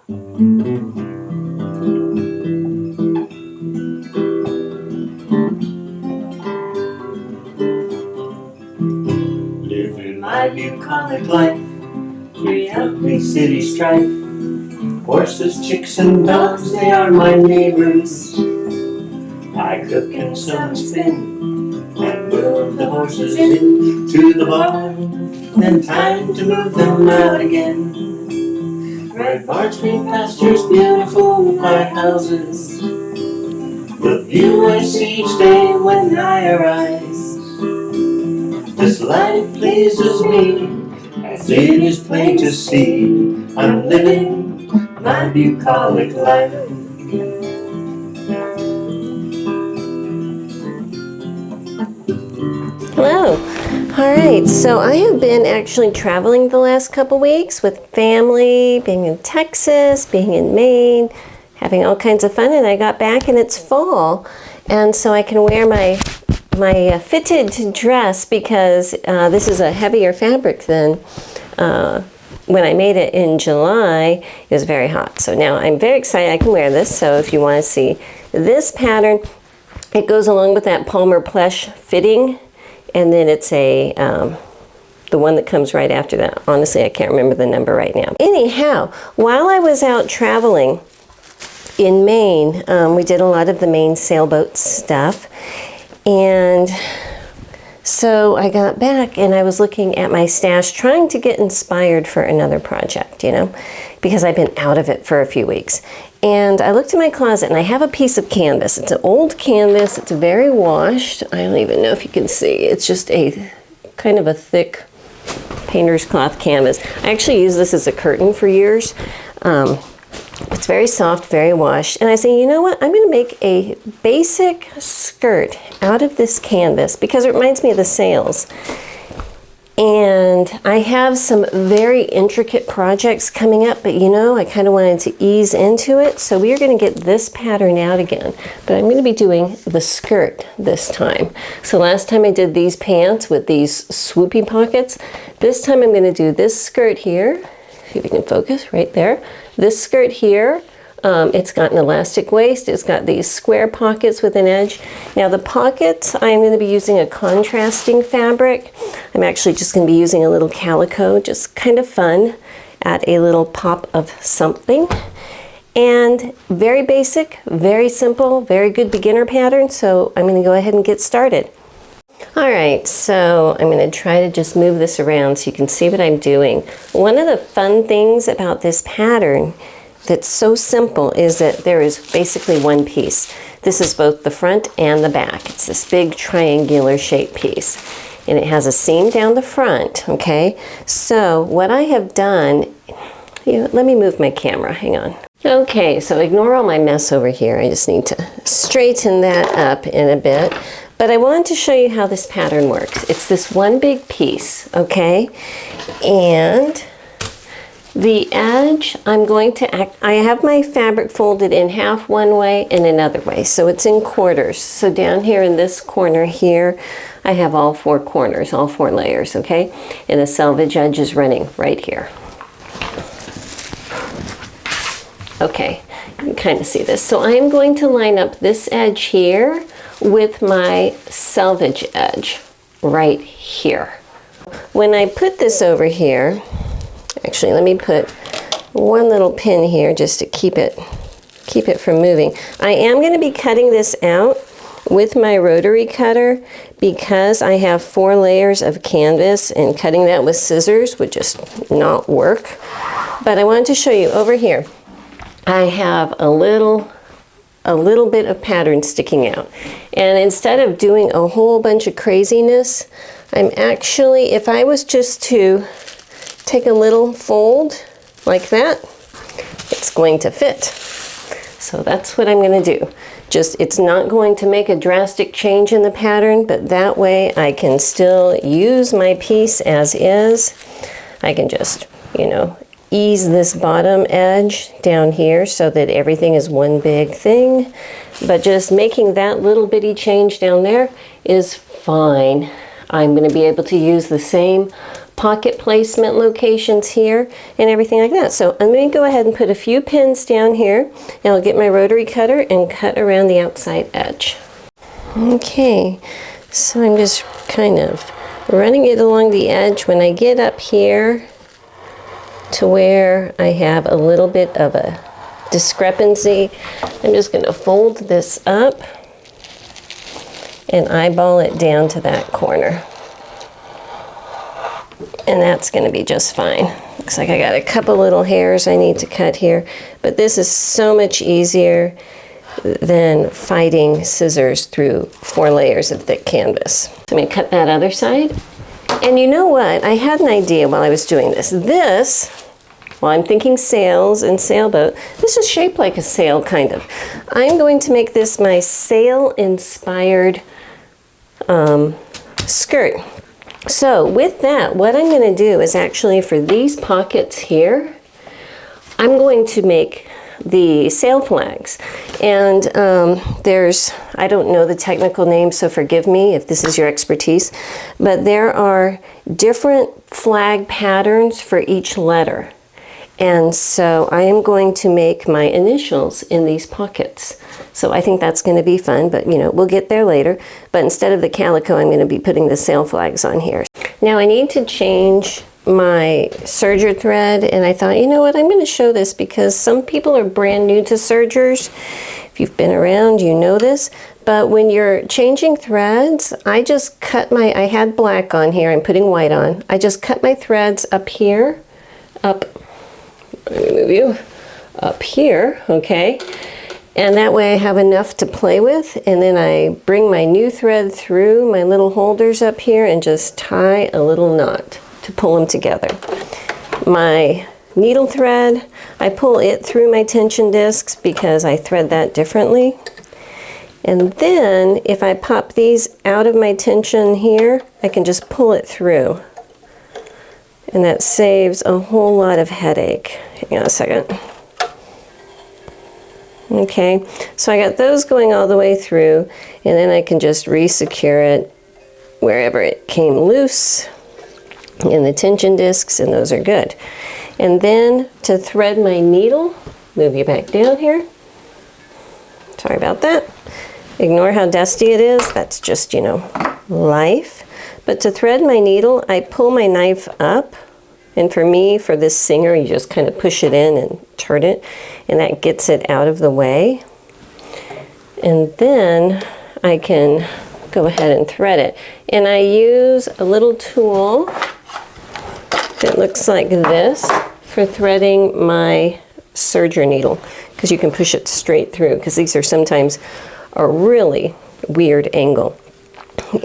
Living my bucolic life, free, healthy city strife. Horses, chicks, and dogs, they are my neighbors. I cook and sew and spin, and move the horses into the barn. Then time to move them out again. Red barns, green pastures, beautiful white houses. The view I see each day when I arise. This life pleases me, as it is plain to see. I'm living my bucolic life. Hello. All right, so I have been actually traveling the last couple weeks with family, being in Texas, being in Maine, having all kinds of fun, and I got back and it's fall, and so I can wear my fitted dress because this is a heavier fabric than when I made it in July. It was very hot, so now I'm very excited I can wear this. So if you want to see this pattern, it goes along with that Palmer plush fitting, and then it's a the one that comes right after that. Honestly, I can't remember the number right now. Anyhow, while I was out traveling in Maine, we did a lot of the Maine sailboat stuff, and so I got back and I was looking at my stash trying to get inspired for another project, you know, because I've been out of it for a few weeks. And I looked in my closet and I have a piece of canvas. It's an old canvas. It's very washed. I don't even know if you can see. It's just a kind of a thick painter's cloth canvas. I actually used this as a curtain for years. It's very soft, very washed. And I say, you know what? I'm going to make a basic skirt out of this canvas because it reminds me of the sails. And I have some very intricate projects coming up, but you know, I kind of wanted to ease into it. So we are going to get this pattern out again, but I'm going to be doing the skirt this time. So last time I did these pants with these swoopy pockets. This time I'm going to do this skirt here. See if we can focus right there. This skirt here, it's got an elastic waist. It's got these square pockets with an edge. Now the pockets, I'm going to be using a contrasting fabric. I'm actually just going to be using a little calico, just kind of fun, add a little pop of something. And very basic, very simple, very good beginner pattern. So I'm going to go ahead and get started. All right, so I'm going to try to just move this around so you can see what I'm doing. One of the fun things about this pattern that's so simple is that there is basically one piece. This is both the front and the back. It's this big triangular shaped piece, and it has a seam down the front, okay? So what I have done, let me move my camera, hang on. Okay, so ignore all my mess over here. I just need to straighten that up in a bit. But I wanted to show you how this pattern works. It's this one big piece, okay? And the edge, I have my fabric folded in half one way and another way. So it's in quarters. So down here in this corner here, I have all four corners, all four layers, okay? And the selvage edge is running right here. Okay, you can kind of see this. So I'm going to line up this edge here with my selvage edge right here. When I put this over here, actually let me put one little pin here just to keep it from moving. I am going to be cutting this out with my rotary cutter because I have 4 layers of canvas, and cutting that with scissors would just not work. But I wanted to show you over here. I have a little bit of pattern sticking out. And instead of doing a whole bunch of craziness, I'm actually, if I was just to take a little fold like that, it's going to fit. So that's what I'm going to do. It's not going to make a drastic change in the pattern, but that way I can still use my piece as is. I can just, ease this bottom edge down here so that everything is one big thing. But just making that little bitty change down there is fine. I'm going to be able to use the same pocket placement locations here and everything like that. So I'm going to go ahead and put a few pins down here, and I'll get my rotary cutter and cut around the outside edge. Okay, so I'm just kind of running it along the edge. When I get up here to where I have a little bit of a discrepancy, I'm just going to fold this up and eyeball it down to that corner. And that's going to be just fine. Looks like I got a couple little hairs I need to cut here, but this is so much easier than fighting scissors through 4 layers of thick canvas. So I'm going to cut that other side. And you know what? I had an idea while I was doing this. Well, I'm thinking sails and sailboat. This is shaped like a sail, kind of. I'm going to make this my sail-inspired skirt. So with that, what I'm going to do is actually for these pockets here, I'm going to make the sail flags. And I don't know the technical name, so forgive me if this is your expertise, but there are different flag patterns for each letter. And so I am going to make my initials in these pockets. So I think that's going to be fun, but you know, we'll get there later. But instead of the calico, I'm going to be putting the sail flags on here. Now I need to change my serger thread, and I thought, you know what, I'm going to show this because some people are brand new to sergers. If you've been around, you know this. But when you're changing threads, I just cut I had black on here, I'm putting white on. I just cut my threads up here, let me move you, up here, okay? And that way I have enough to play with, and then I bring my new thread through my little holders up here and just tie a little knot to pull them together. My needle thread, I pull it through my tension discs because I thread that differently. And then if I pop these out of my tension here, I can just pull it through. And that saves a whole lot of headache. Hang on a second. Okay, so I got those going all the way through, and then I can just re-secure it wherever it came loose in the tension discs, and those are good. And then to thread my needle, move you back down here. Sorry about that. Ignore how dusty it is. That's just, you know, life. But to thread my needle, I pull my knife up. And for me, for this singer, you just kind of push it in and turn it, and that gets it out of the way. And then I can go ahead and thread it. And I use a little tool that looks like this for threading my serger needle, because you can push it straight through, because these are sometimes a really weird angle.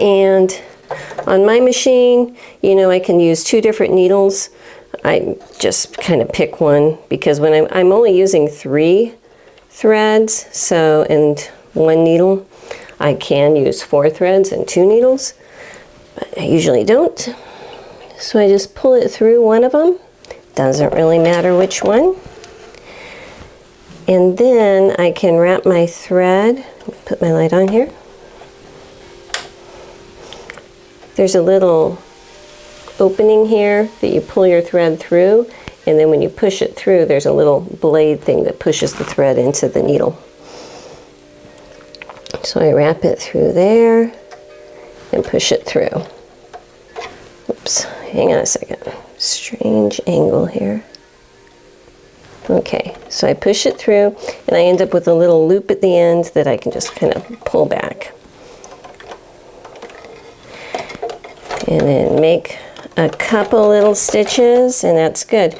And on my machine, you know, I can use 2 different needles. I just kind of pick one because when I'm only using 3 threads, so, and 1 needle, I can use 4 threads and 2 needles, but I usually don't. So I just pull it through one of them. Doesn't really matter which one. And then I can wrap my thread, put my light on here. There's a little opening here that you pull your thread through, and then when you push it through, there's a little blade thing that pushes the thread into the needle. So I wrap it through there and push it through. Oops, hang on a second. Strange angle here. Okay, so I push it through, and I end up with a little loop at the end that I can just kind of pull back. And then make a couple little stitches, and that's good.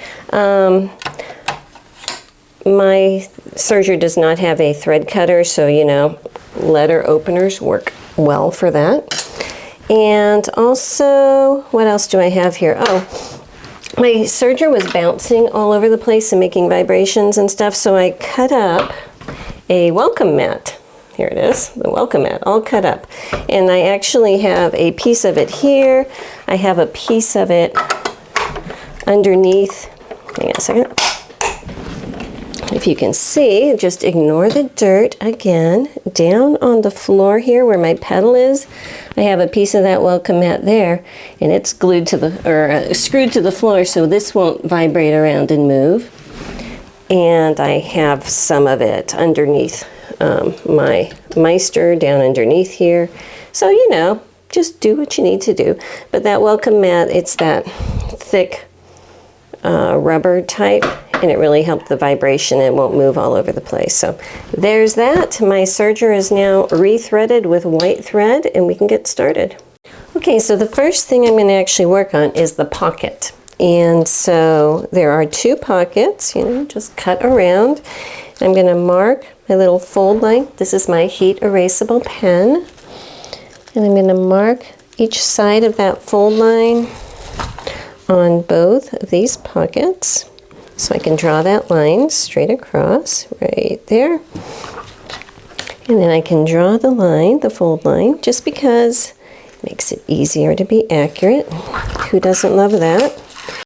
My serger does not have a thread cutter, so you know, letter openers work well for that. And also, what else do I have here? Oh, my serger was bouncing all over the place and making vibrations and stuff, so I cut up a welcome mat. Here it is, the welcome mat, all cut up. And I actually have a piece of it here. I have a piece of it underneath. Hang on a second. if you can see, just ignore the dirt again. Down on the floor here where my pedal is, I have a piece of that welcome mat there, and it's glued to the, or screwed to the floor, so this won't vibrate around and move. And I have some of it underneath my Meister down underneath here. So, you know, just do what you need to do. But that welcome mat, it's that thick rubber type, and it really helped the vibration. It won't move all over the place. So there's that. My serger is now re-threaded with white thread, and we can get started. Okay, so the first thing I'm going to actually work on is the pocket. And so there are 2 pockets, you know, just cut around. I'm going to mark my little fold line. This is my heat erasable pen. And I'm going to mark each side of that fold line on both of these pockets. So I can draw that line straight across right there. And then I can draw the line, the fold line, just because it makes it easier to be accurate. Who doesn't love that?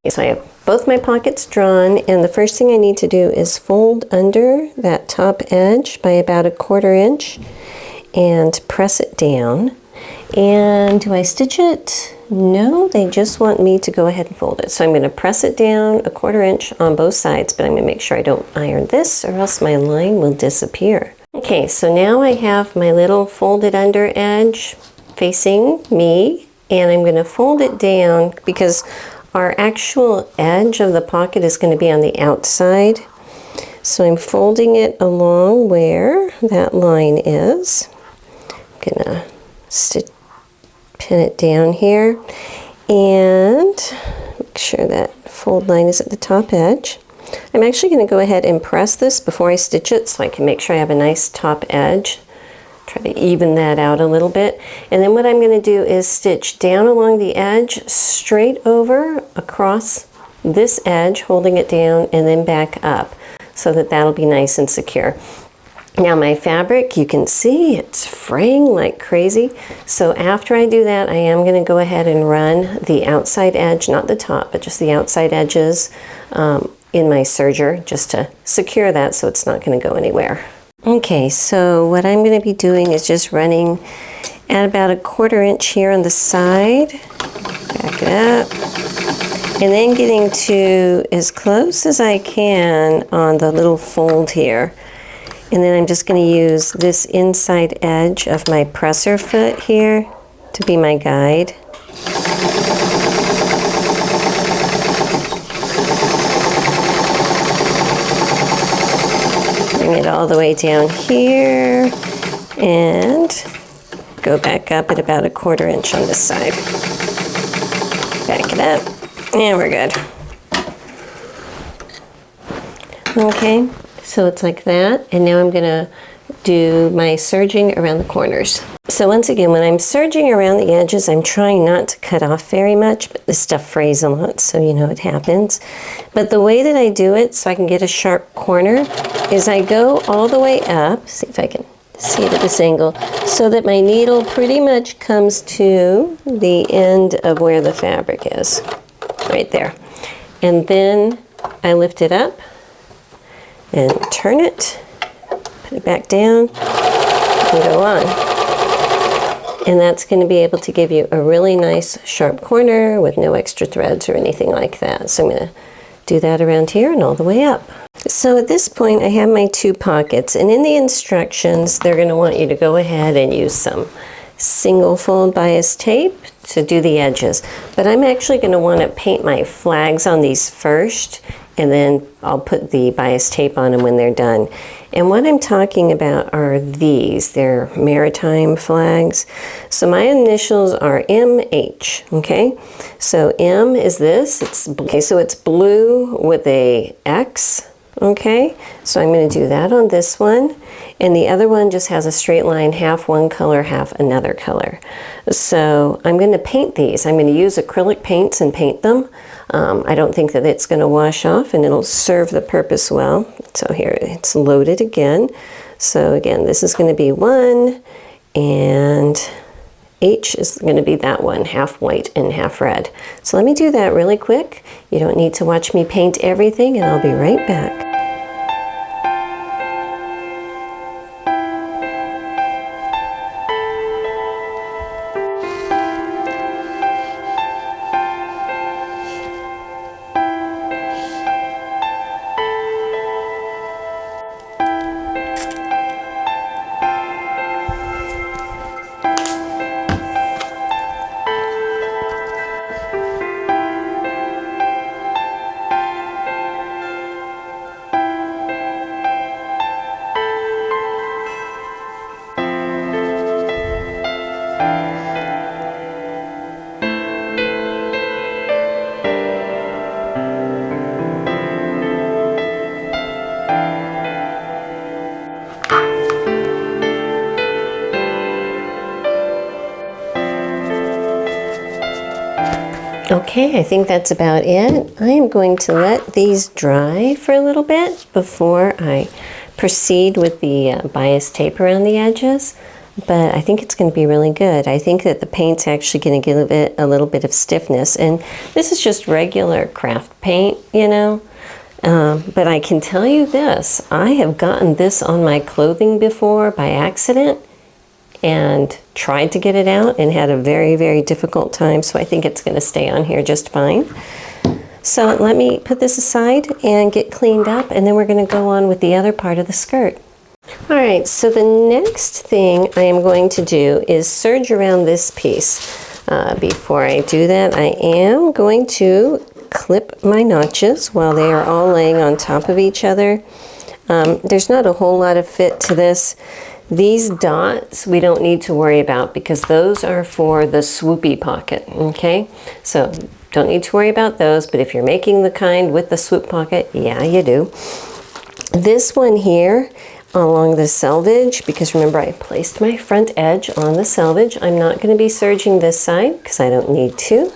So I have both my pockets drawn, and the first thing I need to do is fold under that top edge by about 1/4 inch and press it down. And do I stitch it? No, they just want me to go ahead and fold it. So I'm going to press it down 1/4 inch on both sides, but I'm going to make sure I don't iron this or else my line will disappear. Okay, so now I have my little folded under edge facing me, and I'm going to fold it down because our actual edge of the pocket is going to be on the outside. So I'm folding it along where that line is. I'm going to pin it down here and make sure that fold line is at the top edge. I'm actually going to go ahead and press this before I stitch it so I can make sure I have a nice top edge. Try to even that out a little bit. And then what I'm going to do is stitch down along the edge, straight over across this edge, holding it down, and then back up so that that'll be nice and secure. Now my fabric, you can see it's fraying like crazy. So after I do that, I am going to go ahead and run the outside edge, not the top, but just the outside edges in my serger just to secure that so it's not going to go anywhere. Okay, so what I'm going to be doing is just running at about 1/4 inch here on the side, back it up, and then getting to as close as I can on the little fold here. And then I'm just going to use this inside edge of my presser foot here to be my guide. Bring it all the way down here and go back up at about 1/4 inch on this side. Back it up, and we're good. Okay, so it's like that, and now I'm gonna do my serging around the corners. So once again, when I'm serging around the edges, I'm trying not to cut off very much, but this stuff frays a lot, so you know it happens. But the way that I do it, so I can get a sharp corner, is I go all the way up, see if I can see it at this angle, so that my needle pretty much comes to the end of where the fabric is, right there. And then I lift it up and turn it, put it back down, and go on. And that's going to be able to give you a really nice sharp corner with no extra threads or anything like that. So I'm going to do that around here and all the way up. So at this point I have my 2 pockets, and in the instructions they're going to want you to go ahead and use some single fold bias tape to do the edges. But I'm actually going to want to paint my flags on these first, and then I'll put the bias tape on them when they're done. And what I'm talking about are these. They're maritime flags. So my initials are MH, okay? So M is this. Okay, so it's blue with a X, okay? So I'm going to do that on this one. And the other one just has a straight line, half one color, half another color. So I'm going to paint these. I'm going to use acrylic paints and paint them. I don't think that it's going to wash off, and it'll serve the purpose well. So here it's loaded again. So again, this is going to be 1, and H is going to be that one, half white and half red. So let me do that really quick. You don't need to watch me paint everything, and I'll be right back. Okay, I think that's about it. I am going to let these dry for a little bit before I proceed with the bias tape around the edges, but I think it's going to be really good. I think that the paint's actually going to give it a little bit of stiffness, and this is just regular craft paint, you know, but I can tell you this, I have gotten this on my clothing before by accident and tried to get it out and had a very, very difficult time, so I think it's going to stay on here just fine. So let me put this aside and get cleaned up, and then we're going to go on with the other part of the skirt. All right, so the next thing I am going to do is serge around this piece. Before I do that, I am going to clip my notches while they are all laying on top of each other. There's not a whole lot of fit to this. These dots we don't need to worry about because those are for the swoopy pocket, okay? So don't need to worry about those, but if you're making the kind with the swoop pocket, yeah, you do. This one here along the selvage, because remember I placed my front edge on the selvage, I'm not going to be serging this side because I don't need to.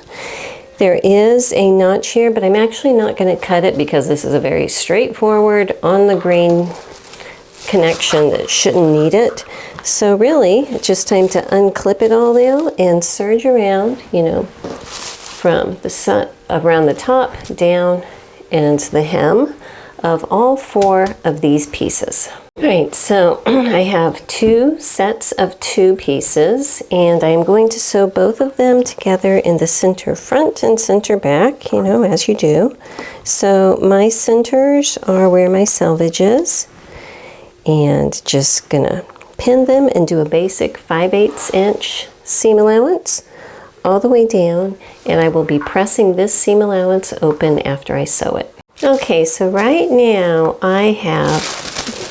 There is a notch here, but I'm actually not going to cut it because this is a very straightforward on the grain connection that shouldn't need it. So really, it's just time to unclip it all now and serge around, you know, from the around the top down and the hem of all four of these pieces. All right, so I have 2 sets of 2 pieces, and I'm going to sew both of them together in the center front and center back, you know, as you do. So my centers are where my selvage is, and just gonna pin them and do a basic 5/8 inch seam allowance all the way down, and I will be pressing this seam allowance open after I sew it. Okay, so right now I have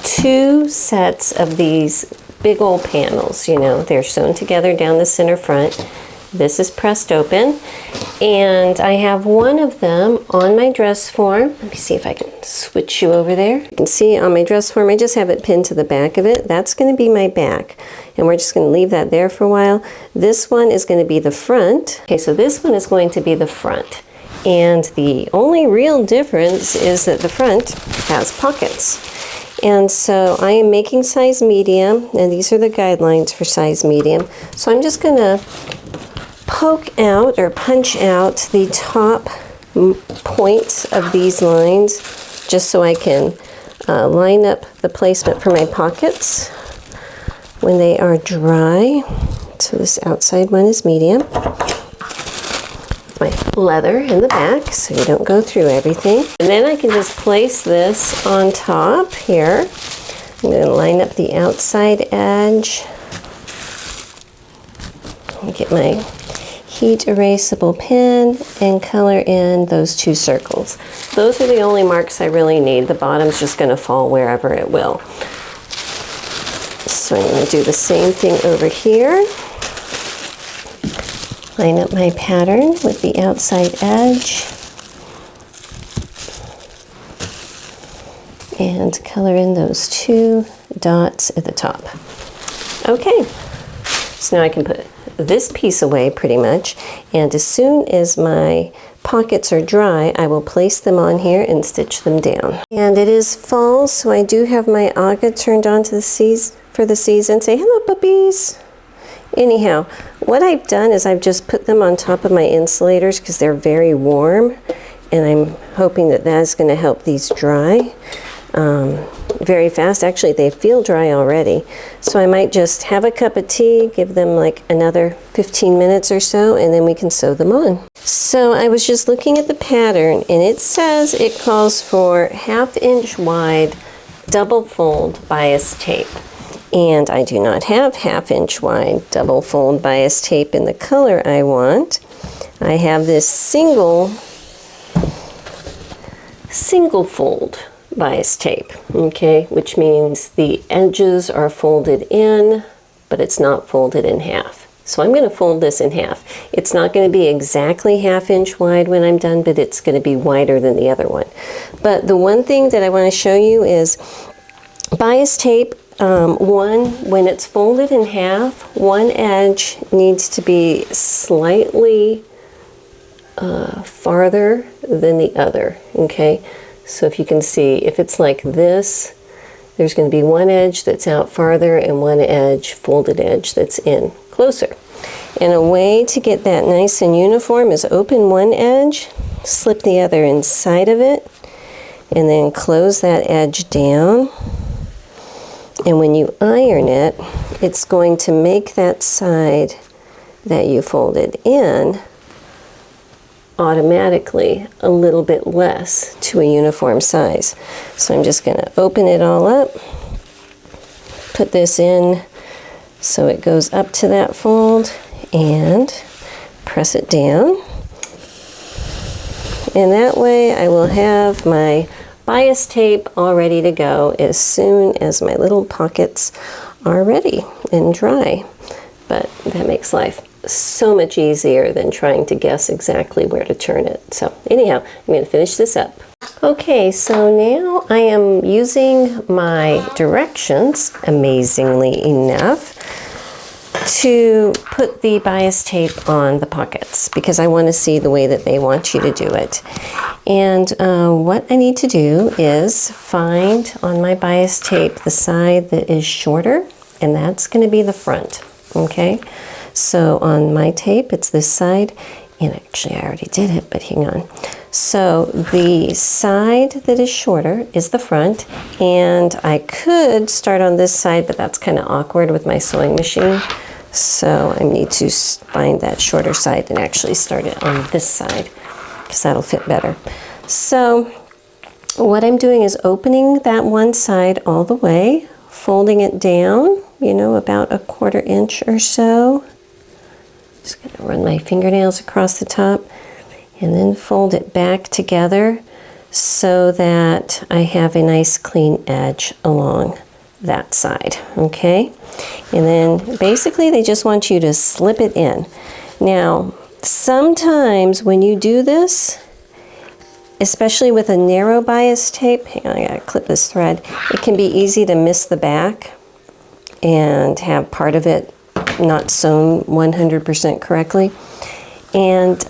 2 sets of these big old panels, you know, they're sewn together down the center front. This is pressed open, and I have one of them on my dress form. Let me see if I can switch you over there. You can see on my dress form, I just have it pinned to the back of it. That's going to be my back, and we're just going to leave that there for a while. This one is going to be the front. Okay, so this one is going to be the front, and the only real difference is that the front has pockets. And so I am making size medium, and these are the guidelines for size medium. So I'm just going to poke out or punch out the top points of these lines just so I can line up the placement for my pockets when they are dry. So this outside one is medium. My leather in the back so you don't go through everything. And then I can just place this on top here. I'm going to line up the outside edge. Get my heat erasable pen and color in those 2 circles. Those are the only marks I really need. The bottom's just going to fall wherever it will. So I'm going to do the same thing over here. Line up my pattern with the outside edge and color in those 2 dots at the top. Okay, so now I can put this piece away pretty much, and as soon as my pockets are dry, I will place them on here and stitch them down. And it is fall, so I do have my aga turned on to for the season. Say hello, puppies. Anyhow, what I've done is I've just put them on top of my insulators because they're very warm, and I'm hoping that that's going to help these dry very fast. Actually, they feel dry already, so I might just have a cup of tea, give them like another 15 minutes or so, and then we can sew them on. So I was just looking at the pattern, and it says it calls for 1/2 inch wide double fold bias tape. And I do not have 1/2 inch wide double fold bias tape in the color I want. I have this single fold bias tape, okay, which means the edges are folded in, but it's not folded in half. So I'm going to fold this in half. It's not going to be exactly 1/2 inch wide when I'm done, but it's going to be wider than the other one. But the one thing that I want to show you is bias tape. When it's folded in half, one edge needs to be slightly farther than the other, okay? So if you can see, if it's like this, there's going to be one edge that's out farther and one edge, folded edge, that's in closer. And a way to get that nice and uniform is open one edge, slip the other inside of it, and then close that edge down. And when you iron it, it's going to make that side that you folded in automatically a little bit less to a uniform size. So I'm just going to open it all up, put this in so it goes up to that fold, and press it down. And that way I will have my bias tape all ready to go as soon as my little pockets are ready and dry. But that makes life so much easier than trying to guess exactly where to turn it. So anyhow, I'm going to finish this up. Okay, so now I am using my directions, amazingly enough, to put the bias tape on the pockets because I want to see the way that they want you to do it. And what I need to do is find on my bias tape the side that is shorter, and that's going to be the front, okay? So on my tape, it's this side, and actually I already did it, but hang on. So the side that is shorter is the front, and I could start on this side, but that's kind of awkward with my sewing machine. So I need to find that shorter side and actually start it on this side because that'll fit better. So what I'm doing is opening that one side all the way, folding it down, you know, about 1/4 inch or so. Just gonna run my fingernails across the top and then fold it back together so that I have a nice clean edge along that side, okay? And then basically they just want you to slip it in. Now, sometimes when you do this, especially with a narrow bias tape, hang on, I gotta clip this thread, it can be easy to miss the back and have part of it not sewn 100% correctly. And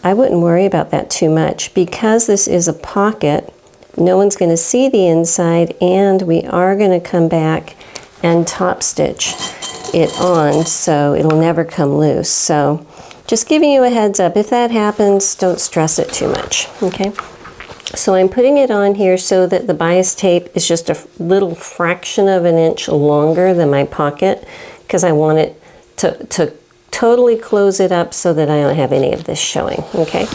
I wouldn't worry about that too much because this is a pocket. No one's going to see the inside, and we are going to come back and top stitch it on so it'll never come loose. So just giving you a heads up, if that happens, don't stress it too much, okay? So I'm putting it on here so that the bias tape is just a little fraction of an inch longer than my pocket because I want it to totally close it up so that I don't have any of this showing, okay?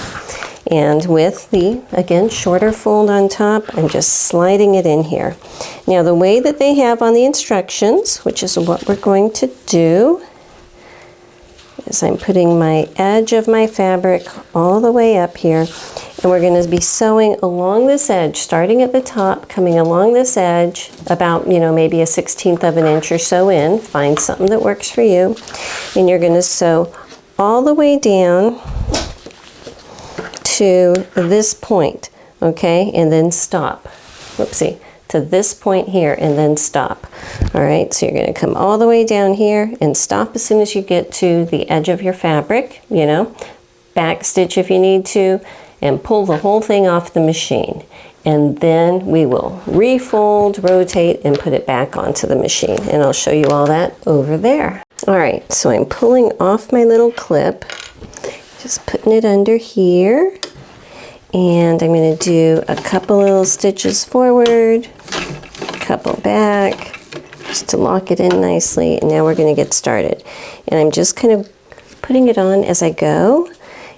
And with the, again, shorter fold on top, I'm just sliding it in here. Now the way that they have on the instructions, which is what we're going to do, is I'm putting my edge of my fabric all the way up here, and we're going to be sewing along this edge, starting at the top, coming along this edge, about, you know, maybe 1/16 of an inch or so in. Find something that works for you. And you're going to sew all the way down to this point, okay, and then stop. Whoopsie. To this point here and then stop. All right, so you're going to come all the way down here and stop as soon as you get to the edge of your fabric, you know, back stitch if you need to, and pull the whole thing off the machine. And then we will refold, rotate, and put it back onto the machine. And I'll show you all that over there. All right, so I'm pulling off my little clip, just putting it under here. And I'm going to do a couple little stitches forward, a couple back, just to lock it in nicely. And now we're going to get started. And I'm just kind of putting it on as I go.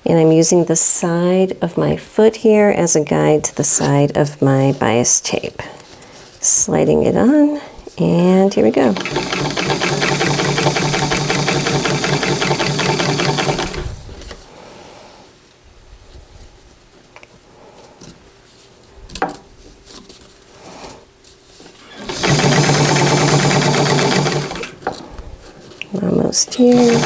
And I'm using the side of my foot here as a guide to the side of my bias tape. Sliding it on, and here we go. Almost here.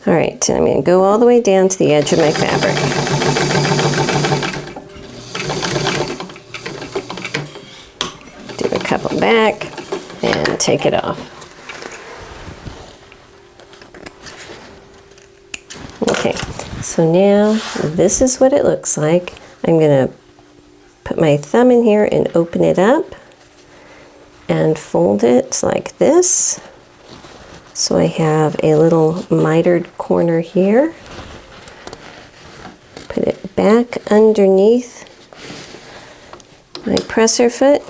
All right, and I'm going to go all the way down to the edge of my fabric. Do a couple back and take it off. So now this is what it looks like. I'm going to put my thumb in here and open it up and fold it like this. So I have a little mitered corner here. Put it back underneath my presser foot.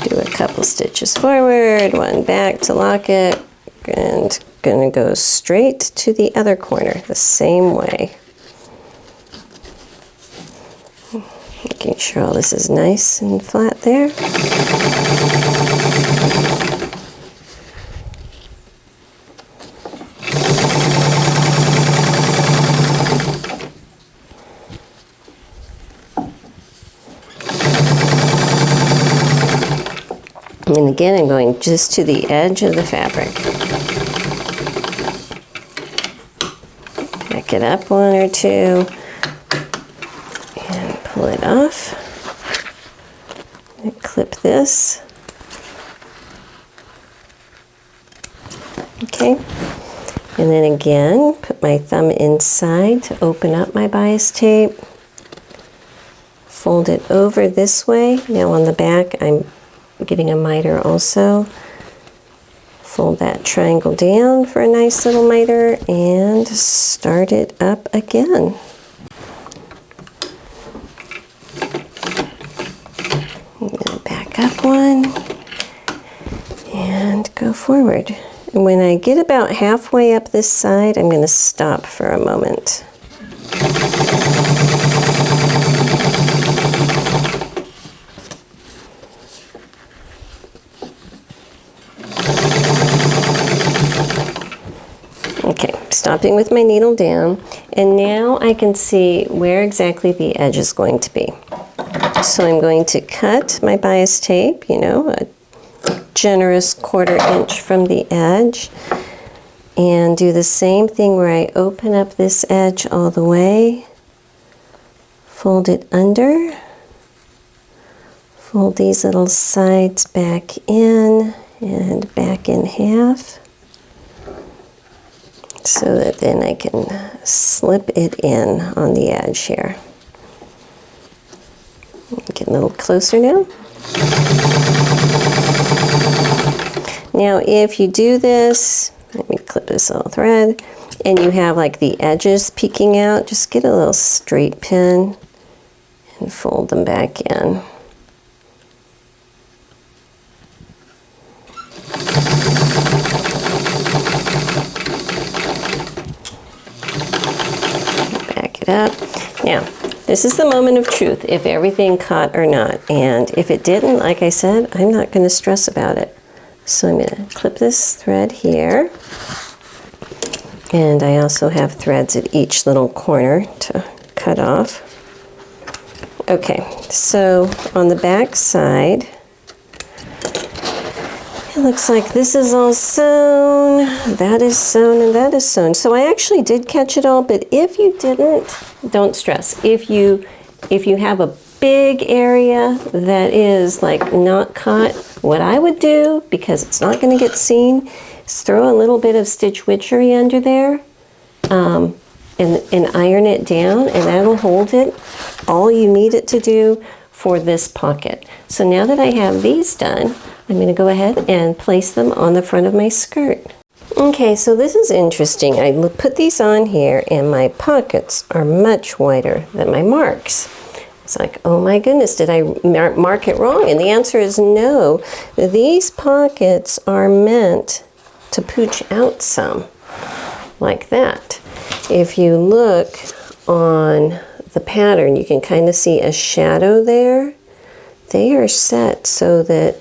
Do a couple stitches forward, one back to lock it, and going to go straight to the other corner the same way. Making sure all this is nice and flat there. And again, I'm going just to the edge of the fabric. Back it up one or two and pull it off. And clip this. Okay. And then again, put my thumb inside to open up my bias tape. Fold it over this way. Now on the back, I'm getting a miter also. Fold that triangle down for a nice little miter and start it up again. I'm going to back up one and go forward. And when I get about halfway up this side, I'm going to stop for a moment. Okay, stopping with my needle down, and now I can see where exactly the edge is going to be. So I'm going to cut my bias tape, you know, a generous 1/4 inch from the edge, and do the same thing where I open up this edge all the way, fold it under, fold these little sides back in and back in half, so that then I can slip it in on the edge here. Get a little closer now. Now if you do this, let me clip this little thread, and you have like the edges peeking out, just get a little straight pin and fold them back in. Up. Now, this is the moment of truth, if everything caught or not. And if it didn't, like I said, I'm not going to stress about it. So I'm going to clip this thread here. And I also have threads at each little corner to cut off. Okay, so on the back side, it looks like this is all sewn, that is sewn, and that is sewn. So I actually did catch it all, but if you didn't, don't stress. If you have a big area that is like not caught, what I would do, because it's not going to get seen, is throw a little bit of stitch witchery under there and iron it down, and that'll hold it. All you need it to do for this pocket. So now that I have these done, I'm going to go ahead and place them on the front of my skirt. Okay, so this is interesting. I put these on here and my pockets are much wider than my marks. It's like, oh my goodness, did I mark it wrong? And the answer is no. These pockets are meant to pooch out some, like that. If you look on the pattern, you can kind of see a shadow there. They are set so that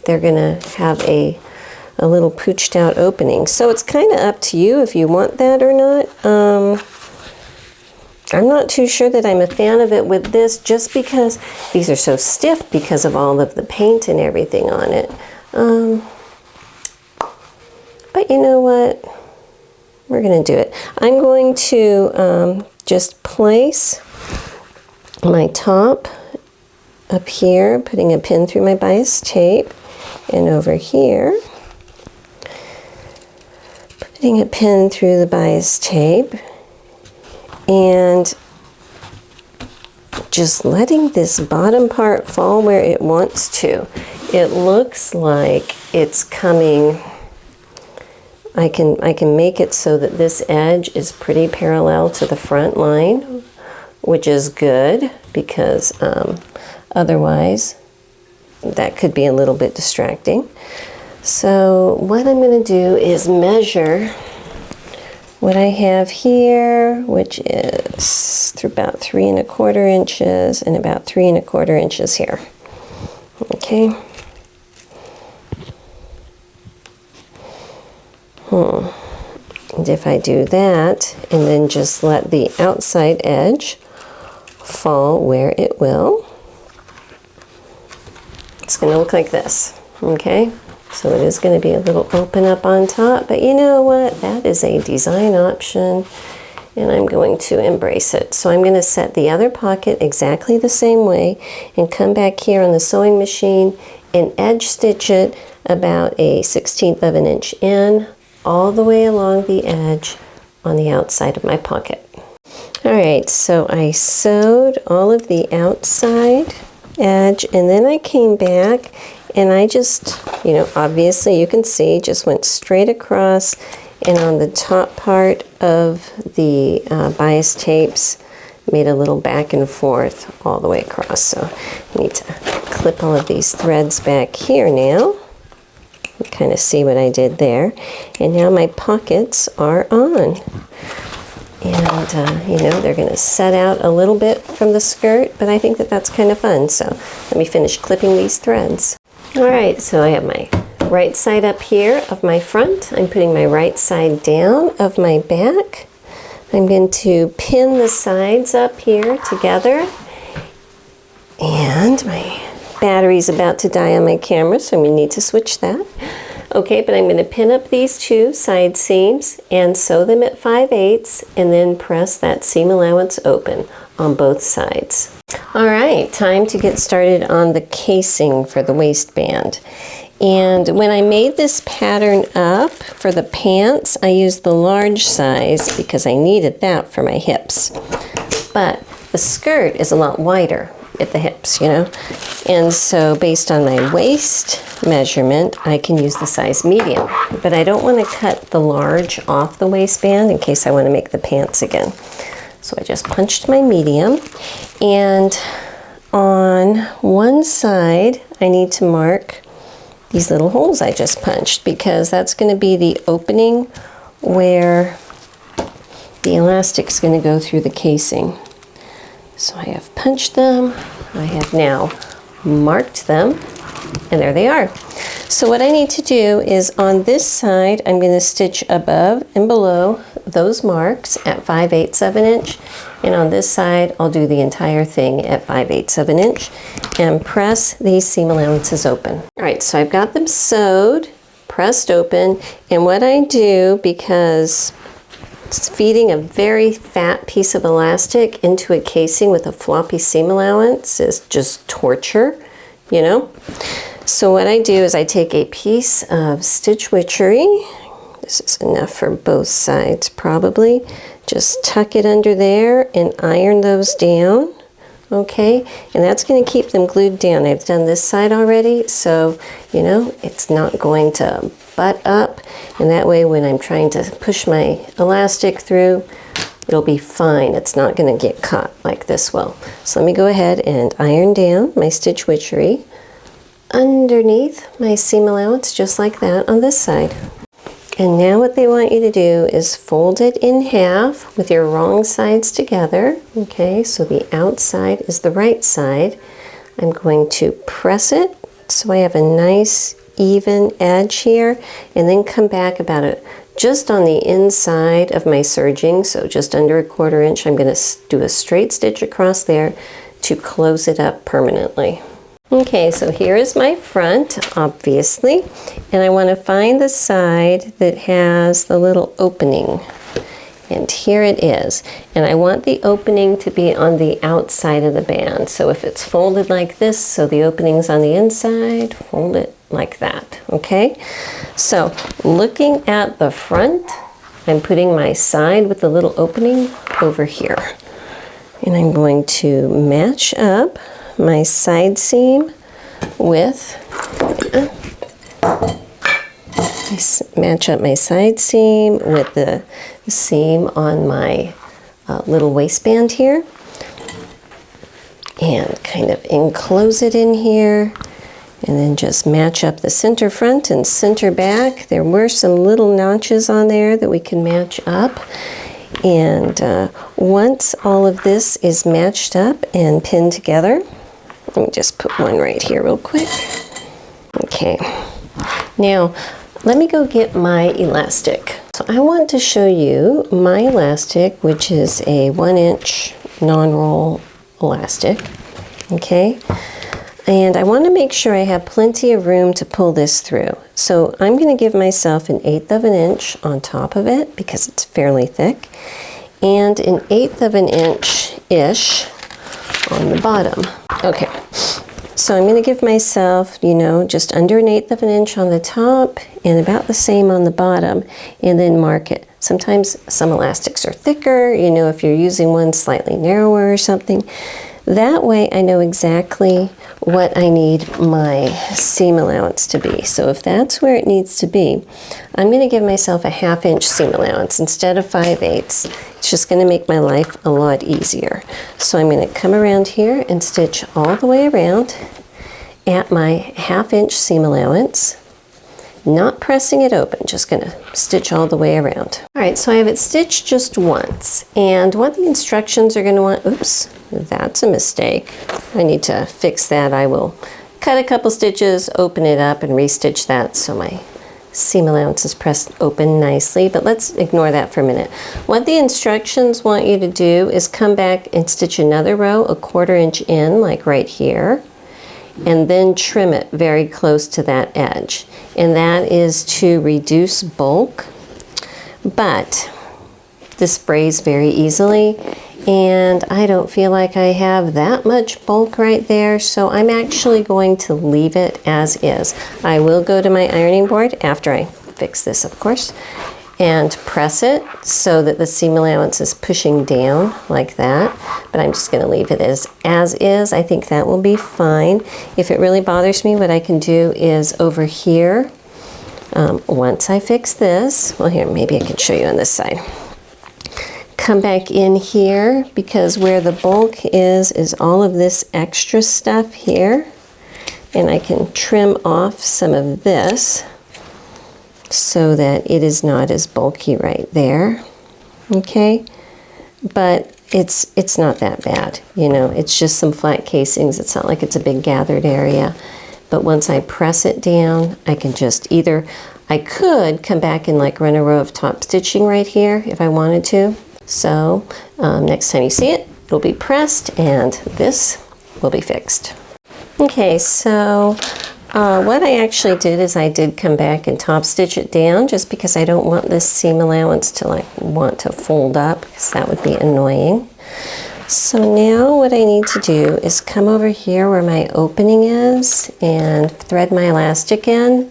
they're going to have a little pooched out opening. So it's kind of up to you if you want that or not. I'm not too sure that I'm a fan of it with this, just because these are so stiff because of all of the paint and everything on it. But you know what? We're going to do it. I'm going to just place my top up here, putting a pin through my bias tape, and over here Putting a pin through the bias tape and just letting this bottom part fall where it wants to. It looks like it's coming. I can make it so that this edge is pretty parallel to the front line, which is good because otherwise that could be a little bit distracting. So what I'm going to do is measure what I have here, which is through about 3 1/4 inches and about 3 1/4 inches here. Okay. And if I do that and then just let the outside edge fall where it will, it's going to look like this. Okay. So it is going to be a little open up on top, but you know what? That is a design option, and I'm going to embrace it. So I'm going to set the other pocket exactly the same way and come back here on the sewing machine and edge stitch it about a 1/16 of an inch in, all the way along the edge on the outside of my pocket. All right, so I sewed all of the outside edge, and then I came back and I just, you know, obviously you can see, just went straight across, and on the top part of the bias tapes, made a little back and forth all the way across. So I need to clip all of these threads back here now. You kind of see what I did there. And now my pockets are on. And, you know, they're going to set out a little bit from the skirt, but I think that that's kind of fun. So let me finish clipping these threads. All right, so I have my right side up here of my front. I'm putting my right side down of my back. I'm going to pin the sides up here together. And my battery's about to die on my camera, so I'm going to need to switch that. Okay, but I'm going to pin up these two side seams and sew them at 5/8 and then press that seam allowance open on both sides. All right, time to get started on the casing for the waistband. And when I made this pattern up for the pants, I used the large size because I needed that for my hips. But the skirt is a lot wider at the hips, you know. And so based on my waist measurement, I can use the size medium. But I don't want to cut the large off the waistband in case I want to make the pants again. So I just punched my medium, and on one side I need to mark these little holes I just punched because that's going to be the opening where the elastic's going to go through the casing. So I have punched them, I have now marked them, and there they are. So what I need to do is on this side, I'm going to stitch above and below those marks at 5/8 of an inch. And on this side, I'll do the entire thing at 5/8 of an inch and press these seam allowances open. All right, so I've got them sewed, pressed open. And what I do, because feeding a very fat piece of elastic into a casing with a floppy seam allowance is just torture, you know? So what I do is I take a piece of stitch witchery. This is enough for both sides probably. Just tuck it under there and iron those down. Okay, and that's going to keep them glued down. I've done this side already, so you know it's not going to butt up, and that way when I'm trying to push my elastic through, it'll be fine. It's not going to get caught like this will. So let me go ahead and iron down my stitch witchery underneath my seam allowance, just like that on this side. And now what they want you to do is fold it in half with your wrong sides together. Okay, so the outside is the right side. I'm going to press it so I have a nice even edge here, and then come back about it just on the inside of my serging, so just under a 1/4 inch. I'm going to do a straight stitch across there to close it up permanently. Okay, so here is my front, obviously, and I want to find the side that has the little opening. And here it is. And I want the opening to be on the outside of the band. So if it's folded like this, so the opening's on the inside, fold it like that, okay? So looking at the front, I'm putting my side with the little opening over here. And I'm going to match up my side seam with, match up my side seam with the seam on my little waistband here. And kind of enclose it in here. And then just match up the center front and center back. There were some little notches on there that we can match up. And once all of this is matched up and pinned together, let me just put one right here real quick. Okay, now let me go get my elastic. So I want to show you my elastic, which is a 1-inch non-roll elastic, okay? And I want to make sure I have plenty of room to pull this through. So I'm going to give myself 1/8 of an inch on top of it because it's fairly thick, and 1/8 of an inch-ish on the bottom. Okay, so I'm going to give myself, you know, just under 1/8 of an inch on the top and about the same on the bottom, and then mark it. Sometimes some elastics are thicker, you know, if you're using one slightly narrower or something. That way I know exactly what I need my seam allowance to be. So if that's where it needs to be, I'm going to give myself a 1/2 inch seam allowance instead of 5/8. It's just going to make my life a lot easier. So I'm going to come around here and stitch all the way around at my 1/2 inch seam allowance, not pressing it open, just going to stitch all the way around. All right, so I have it stitched just once, and what the instructions are going to want, oops, that's a mistake. I need to fix that. I will cut a couple stitches, open it up, and restitch that so my seam allowance is pressed open nicely, but let's ignore that for a minute. What the instructions want you to do is come back and stitch another row 1/4 inch in, like right here, and then trim it very close to that edge. And that is to reduce bulk, but this frays very easily, and I don't feel like I have that much bulk right there, so I'm actually going to leave it as is. I will go to my ironing board after I fix this, of course, and press it so that the seam allowance is pushing down like that, but I'm just going to leave it as is. I think that will be fine. If it really bothers me, what I can do is over here, once I fix this, well here, maybe I can show you on this side. Come back in here, because where the bulk is all of this extra stuff here, and I can trim off some of this so that it is not as bulky right there, okay? But it's not that bad, you know, it's just some flat casings. It's not like it's a big gathered area. But once I press it down, I can just either, I could come back and like run a row of top stitching right here if I wanted to. So next time you see it, it'll be pressed and this will be fixed. Okay, so what I actually did is I did come back and top stitch it down just because I don't want this seam allowance to like want to fold up, because that would be annoying. So now what I need to do is come over here where my opening is and thread my elastic in.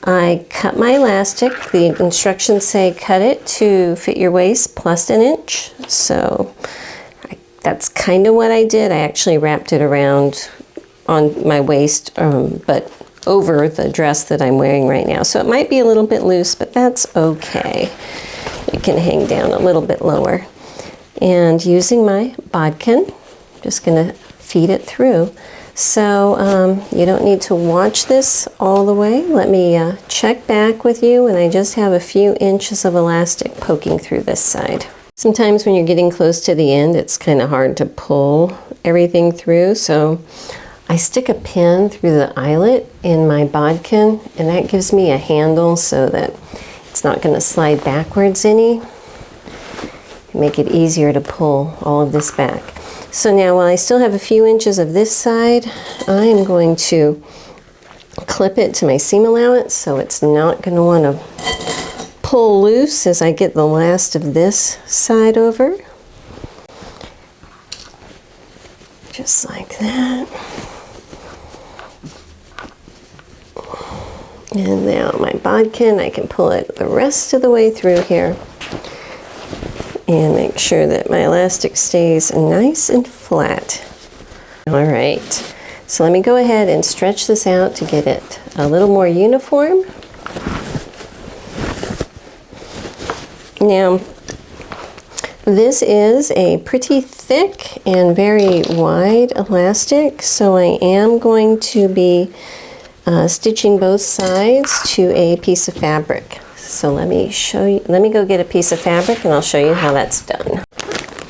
I cut my elastic. The instructions say cut it to fit your waist plus 1 inch. So that's kind of what I did. I actually wrapped it around on my waist, but over the dress that I'm wearing right now. So it might be a little bit loose, but that's okay. It can hang down a little bit lower. And using my bodkin, just going to feed it through. So you don't need to watch this all the way. Let me check back with you, and I just have a few inches of elastic poking through this side. Sometimes when you're getting close to the end, it's kind of hard to pull everything through, so I stick a pin through the eyelet in my bodkin, and that gives me a handle so that it's not going to slide backwards any. Make it easier to pull all of this back. So now while I still have a few inches of this side, I am going to clip it to my seam allowance so it's not going to want to pull loose as I get the last of this side over. Just like that. And now my bodkin, I can pull it the rest of the way through here. and make sure that my elastic stays nice and flat. All right, so let me go ahead and stretch this out to get it a little more uniform. Now, this is a pretty thick and very wide elastic, so I am going to be stitching both sides to a piece of fabric. So let me show you, let me go get a piece of fabric and I'll show you how that's done.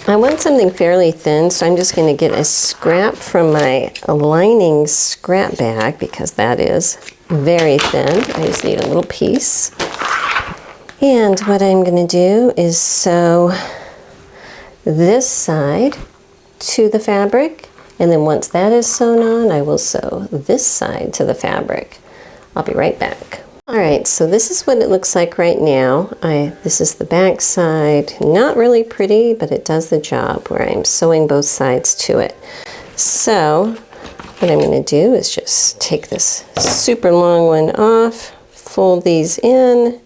I want something fairly thin, so I'm just going to get a scrap from my lining scrap bag because that is very thin. I just need a little piece. And what I'm going to do is sew this side to the fabric, and then once that is sewn on, I will sew this side to the fabric. I'll be right back. All right, so this is what it looks like right now. This is the back side. Not really pretty, but it does the job where I'm sewing both sides to it. So what I'm going to do is just take this super long one off, fold these in,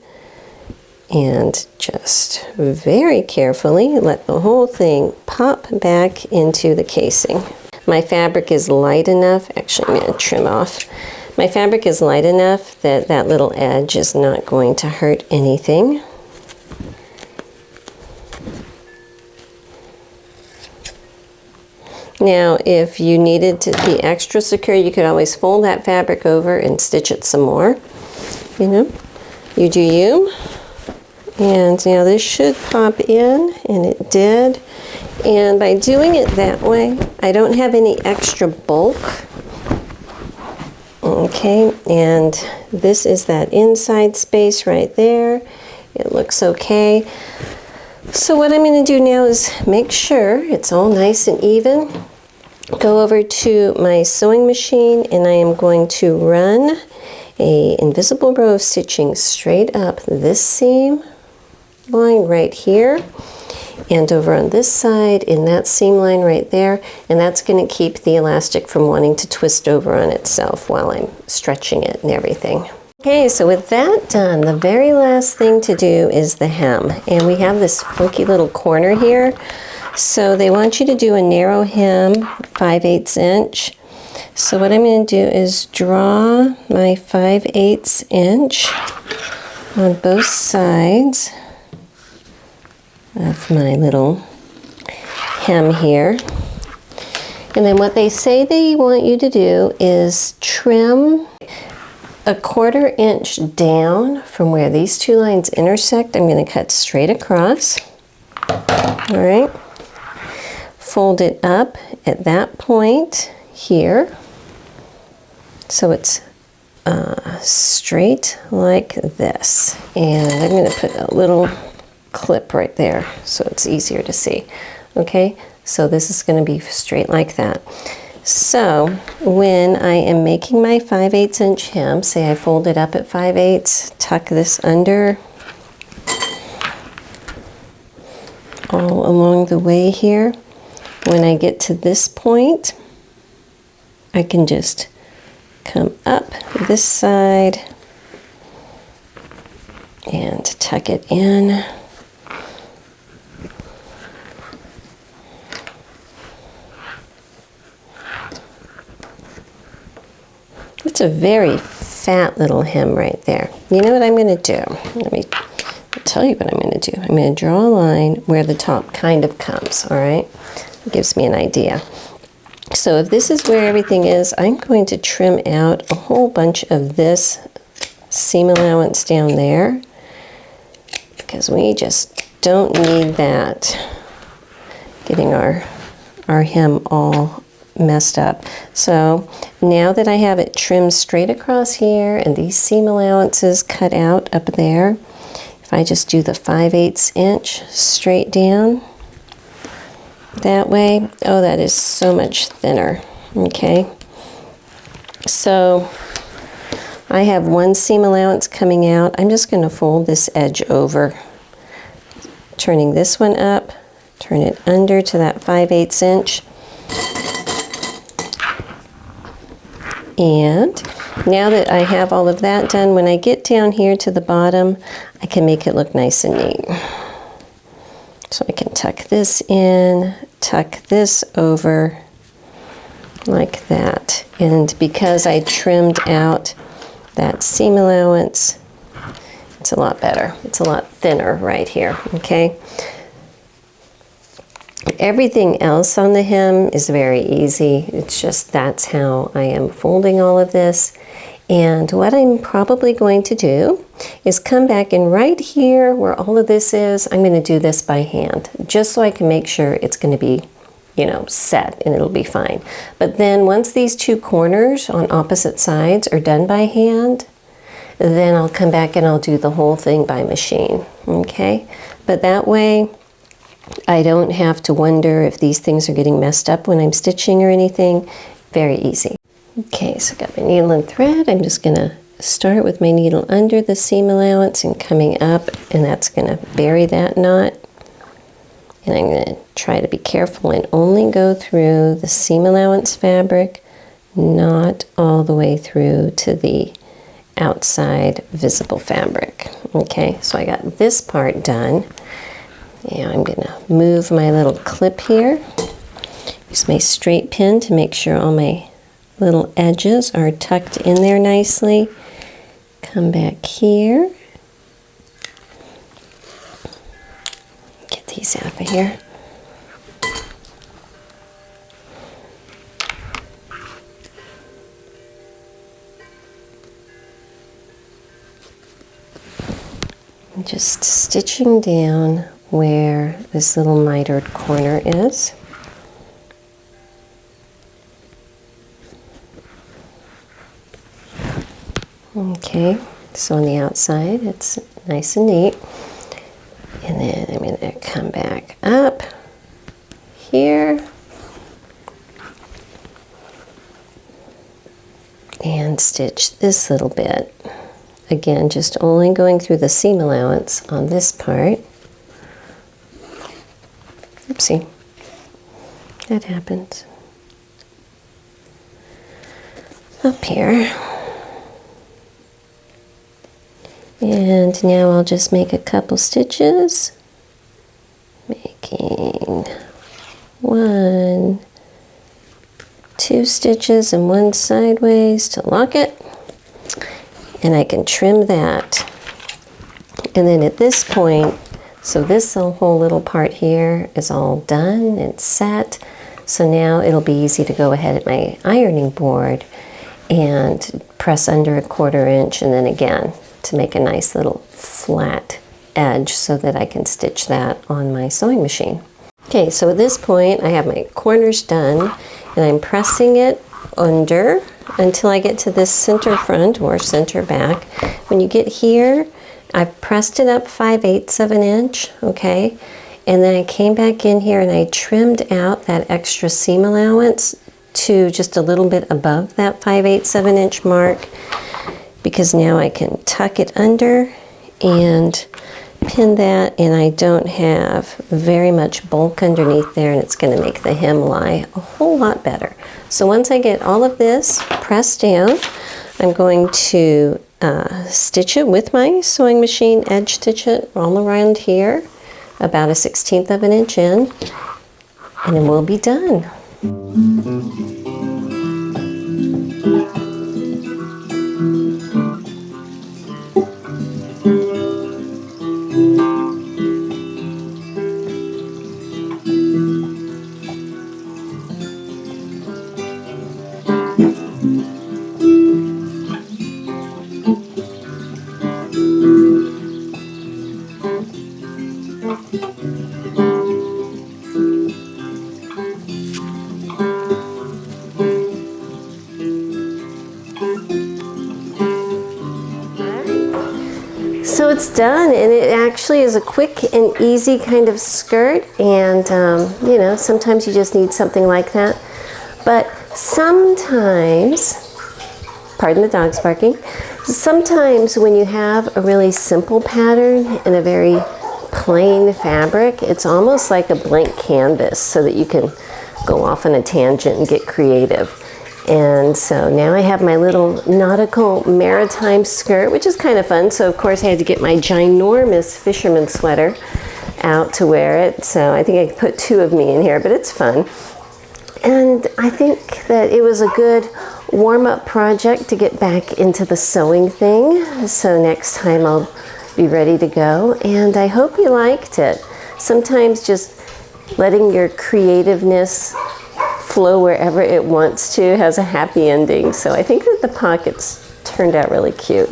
and just very carefully let the whole thing pop back into the casing. My fabric is light enough, actually I'm going to trim off. My fabric is light enough that that little edge is not going to hurt anything. Now, if you needed to be extra secure, you could always fold that fabric over and stitch it some more. You know, you do you. And you know, this should pop in, and it did. And by doing it that way, I don't have any extra bulk. Okay, and this is that inside space right there. It looks okay. So what I'm going to do now is make sure it's all nice and even. Go over to my sewing machine, and I am going to run an invisible row of stitching straight up this seam line right here, and over on this side in that seam line right there, and that's going to keep the elastic from wanting to twist over on itself while I'm stretching it and everything. Okay, so with that done, the very last thing to do is the hem, and we have this funky little corner here, so they want you to do a narrow hem, 5/8 inch. So what I'm going to do is draw my 5/8 inch on both sides of my little hem here. And then what they say they want you to do is trim 1/4 inch down from where these two lines intersect. I'm going to cut straight across. All right. Fold it up at that point here, so it's straight like this. And I'm going to put a little clip right there so it's easier to see. Okay, so this is going to be straight like that. So when I am making my 5/8 inch hem, say I fold it up at 5/8, tuck this under all along the way here. When I get to this point, I can just come up this side and tuck it in. It's a very fat little hem right there. You know what I'm going to do? I'll tell you what I'm going to do. I'm going to draw a line where the top kind of comes, all right? It gives me an idea. So if this is where everything is, I'm going to trim out a whole bunch of this seam allowance down there because we just don't need that getting our hem all messed up. So now that I have it trimmed straight across here and these seam allowances cut out up there, if I just do the 5/8 inch straight down that way, oh, that is so much thinner. Okay, so I have one seam allowance coming out. I'm just going to fold this edge over, turning this one up, turn it under to that 5/8 inch. And now that I have all of that done, when I get down here to the bottom, I can make it look nice and neat. So I can tuck this in, tuck this over like that. And because I trimmed out that seam allowance, it's a lot better. It's a lot thinner right here, okay? Everything else on the hem is very easy. It's just that's how I am folding all of this. And what I'm probably going to do is come back and right here where all of this is, I'm going to do this by hand, just so I can make sure it's going to be, you know, set and it'll be fine. But then once these two corners on opposite sides are done by hand, then I'll come back and I'll do the whole thing by machine, okay? But that way I don't have to wonder if these things are getting messed up when I'm stitching or anything. Very easy. Okay, so I got my needle and thread. I'm just gonna start with my needle under the seam allowance and coming up, and that's gonna bury that knot. And I'm gonna try to be careful and only go through the seam allowance fabric, not all the way through to the outside visible fabric. Okay, so I got this part done. Now I'm gonna move my little clip here. Use my straight pin to make sure all my little edges are tucked in there nicely. Come back here. Get these out of here. I'm just stitching down where this little mitered corner is. Okay, so on the outside it's nice and neat. And then I'm going to come back up here and stitch this little bit. Again, just only going through the seam allowance on this part. Oopsie, that happens. Up here. And now I'll just make a couple stitches, making 1, 2 stitches and 1 sideways to lock it. And I can trim that. And then at this point, so this whole little part here is all done and set. So now it'll be easy to go ahead at my ironing board and press under 1/4 inch and then again to make a nice little flat edge so that I can stitch that on my sewing machine. Okay, so at this point I have my corners done and I'm pressing it under until I get to this center front or center back. When you get here, I've pressed it up 5/8 of an inch, okay? And then I came back in here and I trimmed out that extra seam allowance to just a little bit above that 5/8 of an inch mark, because now I can tuck it under and pin that, and I don't have very much bulk underneath there, and it's going to make the hem lie a whole lot better. So once I get all of this pressed down, I'm going to stitch it with my sewing machine, edge stitch it all around here, about a 1/16 of an inch in, and then we'll be done. So it's done, and it actually is a quick and easy kind of skirt, and you know, sometimes you just need something like that. But sometimes, pardon the dogs barking, sometimes when you have a really simple pattern and a very plain fabric, it's almost like a blank canvas so that you can go off on a tangent and get creative. And so now I have my little nautical maritime skirt, which is kind of fun. So of course I had to get my ginormous fisherman sweater out to wear it. So I think I could put 2 of me in here, but it's fun. And I think that it was a good warm-up project to get back into the sewing thing. So next time I'll be ready to go. And I hope you liked it. Sometimes just letting your creativeness flow wherever it wants to has a happy ending. So I think that the pockets turned out really cute.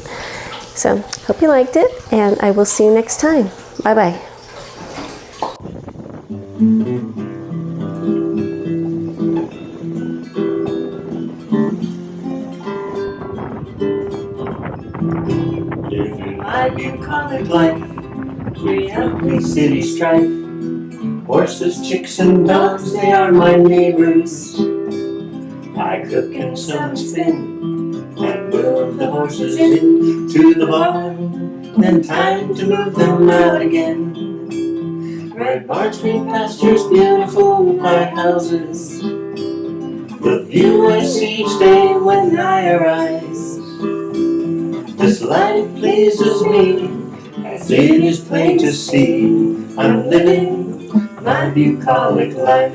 So hope you liked it, and I will see you next time. Bye-bye. Living my bucolic life, carry out the city strife. Horses, chicks, and dogs, they are my neighbors. I cook and sew and spin, and move the horses into the barn. Then time to move them out again. Red barns, green pastures, beautiful white houses. The view I see each day when I arise. This life pleases me, as it is plain to see. I'm living my bucolic life.